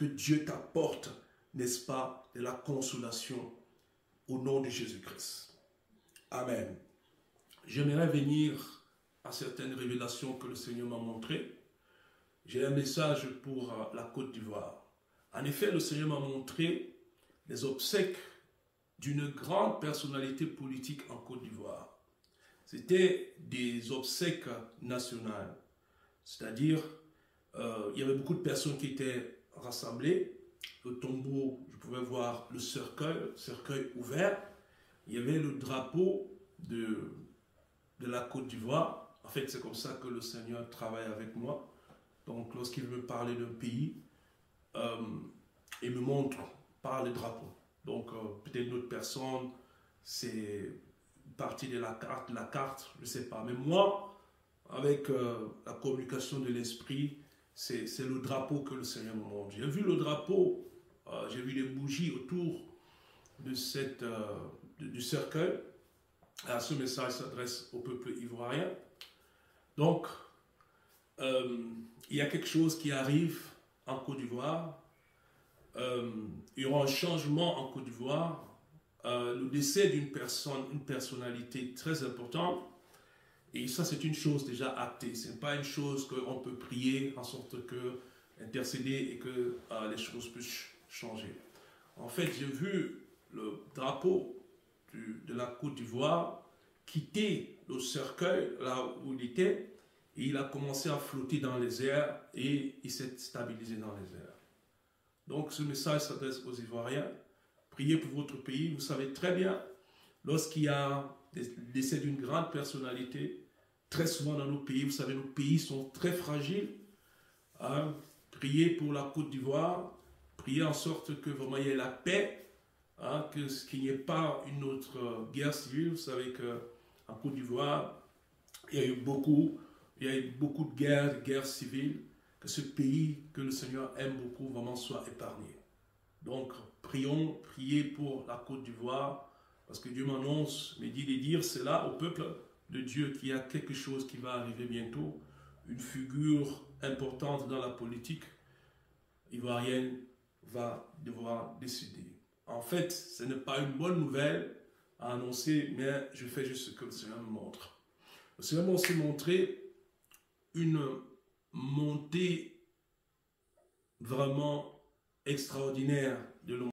que Dieu t'apporte, n'est-ce pas, de la consolation au nom de Jésus-Christ. Amen. J'aimerais venir à certaines révélations que le Seigneur m'a montrées. J'ai un message pour la Côte d'Ivoire. En effet, le Seigneur m'a montré les obsèques d'une grande personnalité politique en Côte d'Ivoire. C'était des obsèques nationales, c'est-à-dire il y avait beaucoup de personnes qui étaient rassemblées. Le tombeau, je pouvais voir le cercueil ouvert. Il y avait le drapeau de la Côte d'Ivoire. En fait, c'est comme ça que le Seigneur travaille avec moi. Donc, lorsqu'il veut parler d'un pays, il me montre par le drapeau. Donc, peut-être d'autres personnes, c'est partie de la carte, je ne sais pas. Mais moi, avec la communication de l'esprit, c'est le drapeau que le Seigneur me montre. J'ai vu le drapeau, j'ai vu les bougies autour de du cercueil. Alors, ce message s'adresse au peuple ivoirien. Donc, il y a quelque chose qui arrive en Côte d'Ivoire. Il y aura un changement en Côte d'Ivoire. Le décès d'une personne, une personnalité très importante. Et ça, c'est une chose déjà actée. Ce n'est pas une chose qu'on peut prier en sorte que, intercéder et que les choses puissent changer. En fait, j'ai vu le drapeau de la Côte d'Ivoire quitter le cercueil là où il était et il a commencé à flotter dans les airs et il s'est stabilisé dans les airs. Donc ce message s'adresse aux Ivoiriens. Priez pour votre pays. Vous savez très bien, lorsqu'il y a le décès d'une grande personnalité, très souvent dans nos pays, vous savez, nos pays sont très fragiles. Hein? Priez pour la Côte d'Ivoire. Priez en sorte que vraiment il y ait la paix. Hein, qu'il n'y ait pas une autre guerre civile. Vous savez qu'en Côte d'Ivoire, il y a eu beaucoup de guerres civiles, que ce pays que le Seigneur aime beaucoup vraiment soit épargné. Donc, priez pour la Côte d'Ivoire, parce que Dieu m'annonce, me dit de dire cela au peuple de Dieu, qu'il y a quelque chose qui va arriver bientôt, une figure importante dans la politique ivoirienne va devoir décider. En fait, ce n'est pas une bonne nouvelle à annoncer, mais je fais juste ce que le Seigneur me montre. Le Seigneur m'a aussi montré une montée vraiment extraordinaire de l'homme.